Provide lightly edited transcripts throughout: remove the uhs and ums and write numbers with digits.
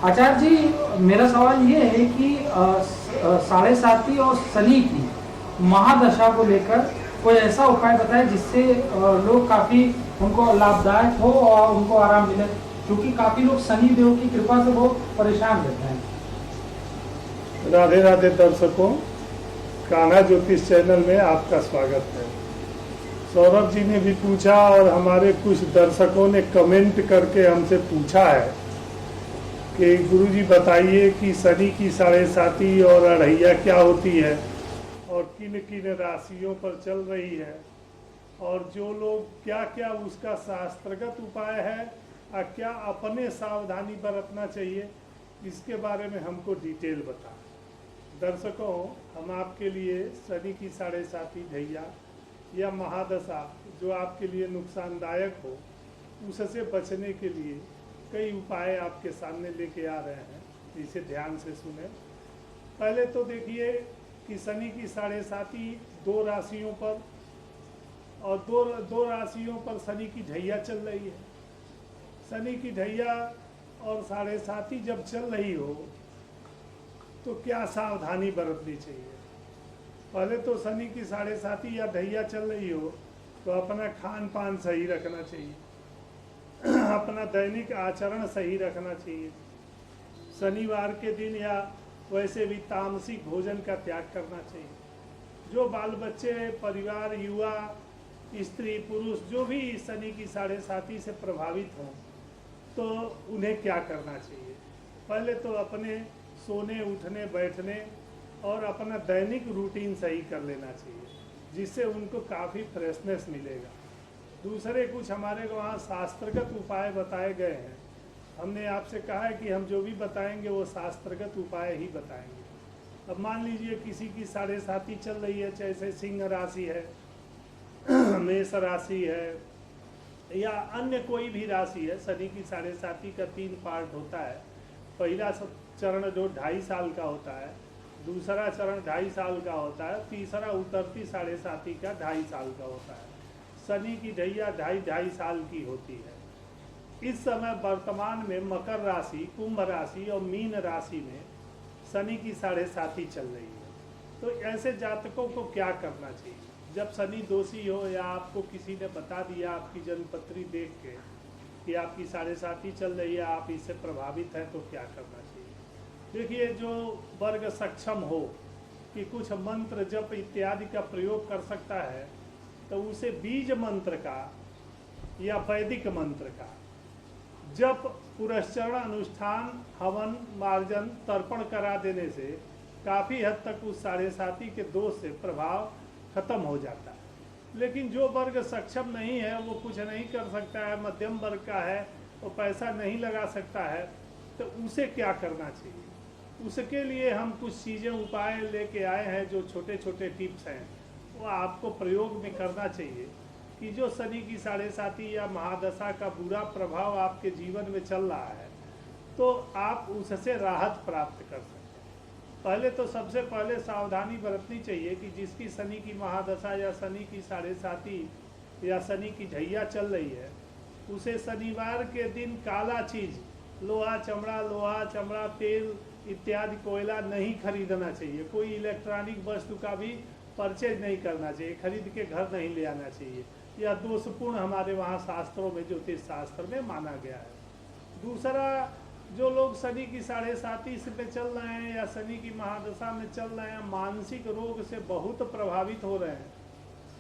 आचार्य जी, मेरा सवाल ये है कि साढ़े साती और शनि की महादशा को लेकर कोई ऐसा उपाय बताएं जिससे लोग काफी उनको लाभदायक हो और उनको आराम मिले, क्योंकि काफी लोग शनि देव की कृपा से बहुत परेशान रहते हैं। राधे राधे दर्शकों, कान्हा ज्योतिष चैनल में आपका स्वागत है। सौरभ जी ने भी पूछा और हमारे कुछ दर्शकों ने कमेंट करके हमसे पूछा है कि गुरुजी बताइए कि शनि की साढ़े साती और अढ़ैया क्या होती है और किन किन राशियों पर चल रही है, और जो लोग क्या क्या उसका शास्त्रगत उपाय है और क्या अपने सावधानी बरतना चाहिए, इसके बारे में हमको डिटेल बताएं। दर्शकों, हम आपके लिए शनि की साढ़े साती ढैया या महादशा जो आपके लिए नुकसानदायक हो उससे बचने के लिए कई उपाय आपके सामने लेके आ रहे हैं, इसे ध्यान से सुने। पहले तो देखिए कि शनि की साढ़े साती दो राशियों पर और दो राशियों पर शनि की ढैया चल रही है। शनि की ढैया और साढ़े साती जब चल रही हो तो क्या सावधानी बरतनी चाहिए। पहले तो शनि की साढ़े साती या ढैया चल रही हो तो अपना खान पान सही रखना चाहिए, अपना दैनिक आचरण सही रखना चाहिए। शनिवार के दिन या वैसे भी तामसिक भोजन का त्याग करना चाहिए। जो बाल बच्चे, परिवार, युवा, स्त्री, पुरुष जो भी शनि की साढ़े साती से प्रभावित हों तो उन्हें क्या करना चाहिए। पहले तो अपने सोने, उठने, बैठने और अपना दैनिक रूटीन सही कर लेना चाहिए, जिससे उनको काफ़ी फ्रेशनेस मिलेगा। दूसरे कुछ हमारे वहाँ शास्त्रगत उपाय बताए गए हैं। हमने आपसे कहा है कि हम जो भी बताएंगे वो शास्त्रगत उपाय ही बताएंगे। अब मान लीजिए किसी की साढ़े साती चल रही है, जैसे सिंह राशि है, मेष राशि है या अन्य कोई भी राशि है। शनि की साढ़े साती का 3 पार्ट होता है। पहला चरण जो 2.5 साल का होता है, दूसरा चरण 2.5 साल का होता है, तीसरा उतरती साढ़े साती का 2.5 साल का होता है। शनि की ढैया 2.5 साल की होती है। इस समय वर्तमान में मकर राशि, कुंभ राशि और मीन राशि में शनि की साढ़े साती चल रही है। तो ऐसे जातकों को क्या करना चाहिए जब शनि दोषी हो या आपको किसी ने बता दिया आपकी जन्मपत्री देख के कि आपकी साढ़े साती चल रही है, आप इससे प्रभावित हैं, तो क्या करना चाहिए। देखिए, जो वर्ग सक्षम हो कि कुछ मंत्र जप इत्यादि का प्रयोग कर सकता है तो उसे बीज मंत्र का या वैदिक मंत्र का जप, पुरस्चरण, अनुष्ठान, हवन, मार्जन, तर्पण करा देने से काफ़ी हद तक उस साढ़े साती के दोष से प्रभाव खत्म हो जाता है। लेकिन जो वर्ग सक्षम नहीं है, वो कुछ नहीं कर सकता है, मध्यम वर्ग का है, वो पैसा नहीं लगा सकता है, तो उसे क्या करना चाहिए। उसके लिए हम कुछ चीज़ें, उपाय लेके आए हैं, जो छोटे छोटे टिप्स हैं वो आपको प्रयोग में करना चाहिए कि जो शनि की साढ़े साती या महादशा का बुरा प्रभाव आपके जीवन में चल रहा है तो आप उससे राहत प्राप्त कर सकते हैं। पहले तो सबसे पहले सावधानी बरतनी चाहिए कि जिसकी शनि की महादशा या शनि की साढ़े साती या शनि की ढैया चल रही है उसे शनिवार के दिन काला चीज़, लोहा चमड़ा, तेल इत्यादि, कोयला नहीं खरीदना चाहिए। कोई इलेक्ट्रॉनिक वस्तु का भी परचेज नहीं करना चाहिए, खरीद के घर नहीं ले आना चाहिए। यह दोषपूर्ण हमारे वहाँ शास्त्रों में, ज्योतिष शास्त्र में माना गया है। दूसरा, जो लोग शनि की साढ़े साती में चल रहे हैं या शनि की महादशा में चल रहे हैं, मानसिक रोग से बहुत प्रभावित हो रहे हैं,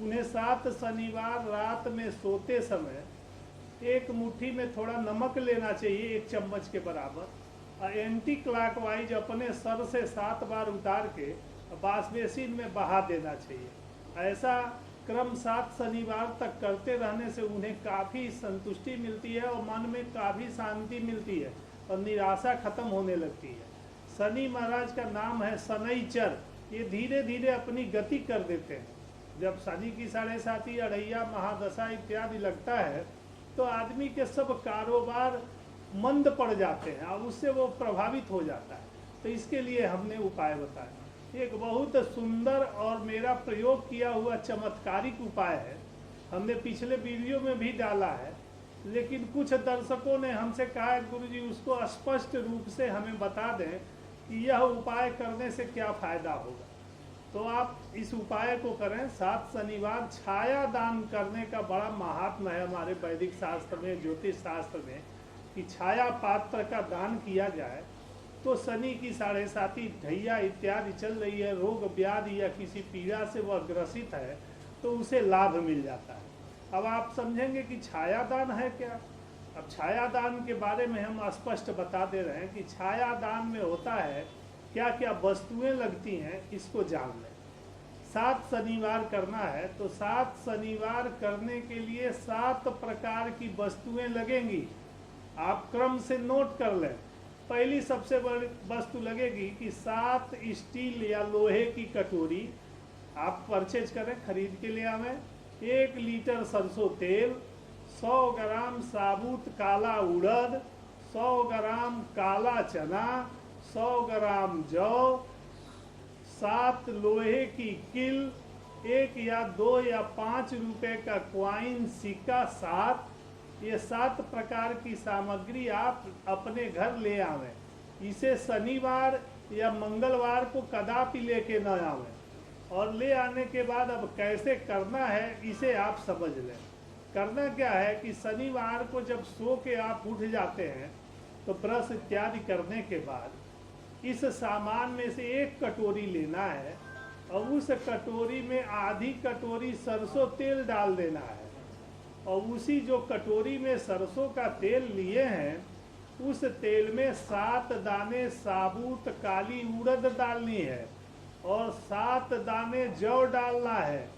उन्हें 7 शनिवार रात में सोते समय एक मुट्ठी में थोड़ा नमक लेना चाहिए, 1 चम्मच के बराबर, और एंटी क्लॉकवाइज अपने सर से 7 बार उतार के वाश बेसिन में बहा देना चाहिए। ऐसा क्रम 7 शनिवार तक करते रहने से उन्हें काफ़ी संतुष्टि मिलती है और मन में काफ़ी शांति मिलती है और निराशा खत्म होने लगती है। शनि महाराज का नाम है शनैचर, ये धीरे धीरे अपनी गति कर देते हैं। जब शनि की साढ़े साती, अढ़ैया, महादशा इत्यादि लगता है तो आदमी के सब कारोबार मंद पड़ जाते हैं और उससे वो प्रभावित हो जाता है। तो इसके लिए हमने उपाय बताया। एक बहुत सुंदर और मेरा प्रयोग किया हुआ चमत्कारिक उपाय है, हमने पिछले वीडियो में भी डाला है, लेकिन कुछ दर्शकों ने हमसे कहा गुरुजी उसको स्पष्ट रूप से हमें बता दें कि यह उपाय करने से क्या फायदा होगा। तो आप इस उपाय को करें। 7 शनिवार छाया दान करने का बड़ा महात्मा है हमारे वैदिक शास्त्र में, ज्योतिष शास्त्र में, कि छाया पात्र का दान किया जाए तो शनि की 7.5 ढैया इत्यादि चल रही है, रोग व्याधि या किसी पीड़ा से वह ग्रसित है तो उसे लाभ मिल जाता है। अब आप समझेंगे कि छाया दान है क्या। अब छाया दान के बारे में हम स्पष्ट बता दे रहे हैं कि छाया दान में होता है क्या क्या वस्तुएं लगती हैं, इसको जान लें। 7 शनिवार करना है तो 7 शनिवार करने के लिए 7 प्रकार की वस्तुएं लगेंगी। आप क्रम से नोट कर लें। पहली सबसे बड़ी वस्तु लगेगी कि 7 स्टील या लोहे की कटोरी आप परचेज करें, खरीद के ले आवें। 1 लीटर सरसों तेल, 100 ग्राम साबुत काला उड़द, 100 ग्राम काला चना, 100 ग्राम जौ, 7 लोहे की किल, 1 या 2 या 5 रुपए का क्वाइन सिक्का 7। ये 7 प्रकार की सामग्री आप अपने घर ले आवें। इसे शनिवार या मंगलवार को कदापि लेके न आवें। और ले आने के बाद अब कैसे करना है इसे आप समझ लें। करना क्या है कि शनिवार को जब सो के आप उठ जाते हैं तो ब्रश इत्यादि करने के बाद इस सामान में से 1 कटोरी लेना है और उस कटोरी में आधी कटोरी सरसों तेल डाल देना है। और उसी जो कटोरी में सरसों का तेल लिए हैं उस तेल में 7 दाने साबुत काली उड़द डालनी है और 7 दाने जौ डालना है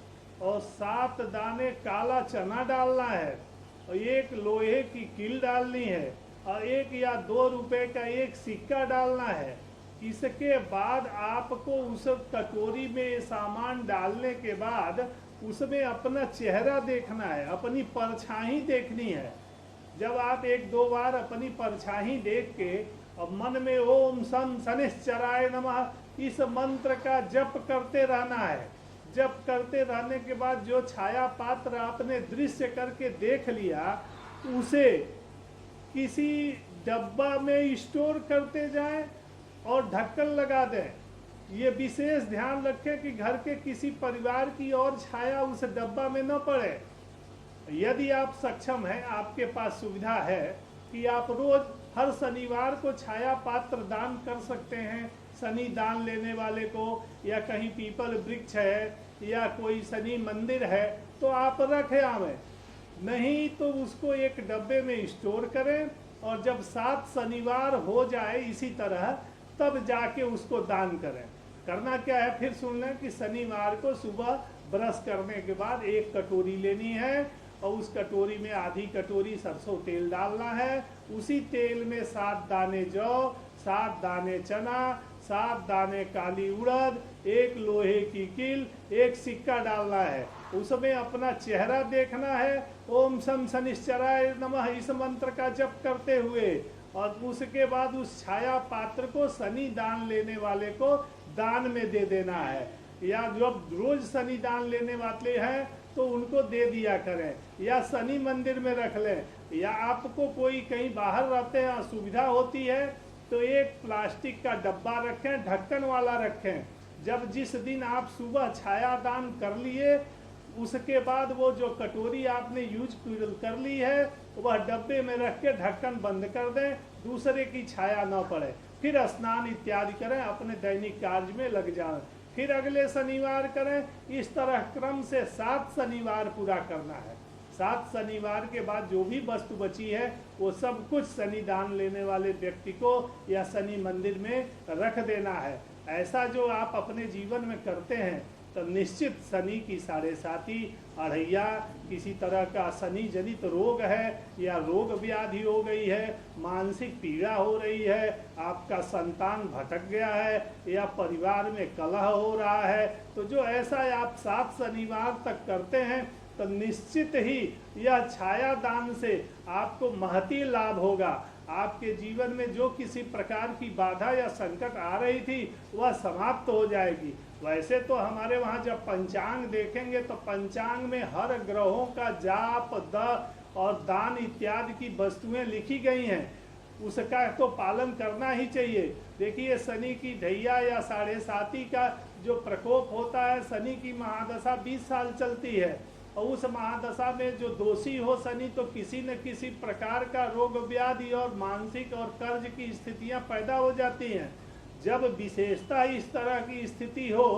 और 7 दाने काला चना डालना है और 1 लोहे की कील डालनी है और 1 या 2 रुपए का 1 सिक्का डालना है। इसके बाद आपको उस कटोरी में सामान डालने के बाद उसमें अपना चेहरा देखना है, अपनी परछाई देखनी है। जब आप 1-2 बार अपनी परछाई देख के और मन में ओम शं शनिश्चराय नमः इस मंत्र का जप करते रहना है। जप करते रहने के बाद जो छाया पात्र आपने दृश्य करके देख लिया उसे किसी डब्बा में स्टोर करते जाएं और ढक्कन लगा दें। ये विशेष ध्यान रखें कि घर के किसी परिवार की और छाया उस डब्बा में न पड़े। यदि आप सक्षम हैं, आपके पास सुविधा है कि आप रोज हर शनिवार को छाया पात्र दान कर सकते हैं शनि दान लेने वाले को, या कहीं पीपल वृक्ष है या कोई शनि मंदिर है तो आप रखे आवें। नहीं तो उसको एक डब्बे में स्टोर करें और जब 7 शनिवार हो जाए इसी तरह तब जाके उसको दान करें। करना क्या है फिर सुन लें कि शनिवार को सुबह ब्रश करने के बाद 1 कटोरी लेनी है और उस कटोरी में आधी कटोरी सरसों तेल डालना है। उसी तेल में 7 दाने जौ, 7 दाने चना, 7 दाने काली उड़द, 1 लोहे की कील, 1 सिक्का डालना है। उसमें अपना चेहरा देखना है, ओम शं शनिश्चराय नमः इस मंत्र का जप करते हुए, और उसके बाद उस छाया पात्र को शनि दान लेने वाले को दान में दे देना है। या जब रोज शनि दान लेने वाले हैं तो उनको दे दिया करें, या शनि मंदिर में रख लें, या आपको कोई कहीं बाहर रहते हैं असुविधा होती है तो एक प्लास्टिक का डब्बा रखें, ढक्कन वाला रखें। जब जिस दिन आप सुबह छाया दान कर लिए उसके बाद वो जो कटोरी आपने यूज कर ली है वह डब्बे में रख के ढक्कन बंद कर दें, दूसरे की छाया न पड़े। फिर स्नान इत्यादि करें, अपने दैनिक कार्य में लग जाएं, फिर अगले शनिवार करें। इस तरह क्रम से 7 शनिवार पूरा करना है। 7 शनिवार के बाद जो भी वस्तु बची है वो सब कुछ शनि दान लेने वाले व्यक्ति को या शनि मंदिर में रख देना है। ऐसा जो आप अपने जीवन में करते हैं तो निश्चित शनि की 7.5 अढ़ैया, किसी तरह का शनि जनित रोग है या रोग व्याधि हो गई है, मानसिक पीड़ा हो रही है, आपका संतान भटक गया है या परिवार में कलह हो रहा है, तो जो ऐसा आप 7 शनिवार तक करते हैं तो निश्चित ही यह छाया दान से आपको महती लाभ होगा। आपके जीवन में जो किसी प्रकार की बाधा या संकट आ रही थी वह समाप्त हो जाएगी। वैसे तो हमारे वहाँ जब पंचांग देखेंगे तो पंचांग में हर ग्रहों का जाप और दान इत्यादि की वस्तुएं लिखी गई हैं उसका तो पालन करना ही चाहिए। देखिए शनि की ढैया या 7.5 का जो प्रकोप होता है, शनि की महादशा 20 साल चलती है और उस महादशा में जो दोषी हो शनि तो किसी न किसी प्रकार का रोग व्याधि और मानसिक और कर्ज की स्थितियां पैदा हो जाती हैं। जब विशेषता इस तरह की स्थिति हो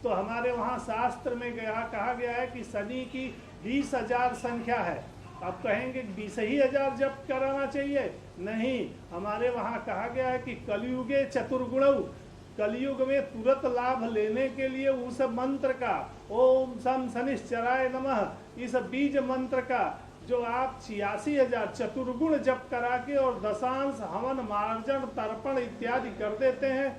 तो हमारे वहाँ शास्त्र में कहा गया है कि शनि की 20,000 संख्या है। आप कहेंगे 20,000 जप कराना चाहिए? नहीं, हमारे वहाँ कहा गया है कि कलयुगे चतुर्गुणौ, कलयुग में तुरंत लाभ लेने के लिए उस मंत्र का ओम सम शनिश्चराय नमः, इस बीज मंत्र का जो आप 86,000 चतुर्गुण जप करा के और दशांश हवन मार्जन तर्पण इत्यादि कर देते हैं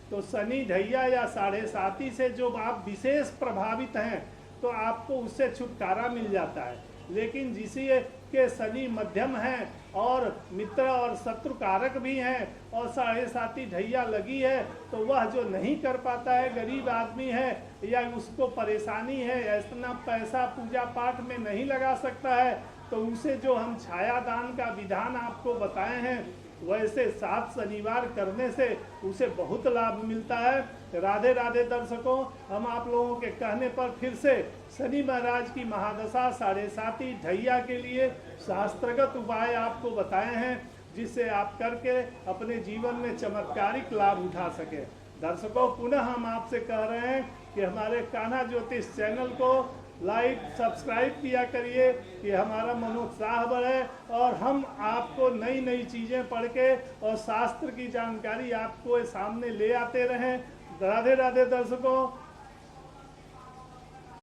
तो शनि ढैया या 7.5 से जो आप विशेष प्रभावित हैं तो आपको उससे छुटकारा मिल जाता है। लेकिन जिसे के शनि मध्यम हैं और मित्र और शत्रु कारक भी हैं और 7.5 ढैया लगी है तो वह जो नहीं कर पाता है, गरीब आदमी है या उसको परेशानी है, इतना पैसा पूजा पाठ में नहीं लगा सकता है, तो उसे जो हम छाया दान का विधान आपको बताए हैं वैसे 7 शनिवार करने से उसे बहुत लाभ मिलता है। राधे राधे दर्शकों, हम आप लोगों के कहने पर फिर से शनि महाराज की महादशा 7.5 ढैया के लिए शास्त्रगत उपाय आपको बताए हैं जिससे आप करके अपने जीवन में चमत्कारिक लाभ उठा सके। दर्शकों, पुनः हम आपसे कह रहे हैं कि हमारे कान्हा ज्योतिष चैनल को लाइक सब्सक्राइब किया करिए कि हमारा मनोत्साह बढ़े और हम आपको नई नई चीज़ें पढ़ के और शास्त्र की जानकारी आपको सामने ले आते रहें। राधे राधे दर्शकों।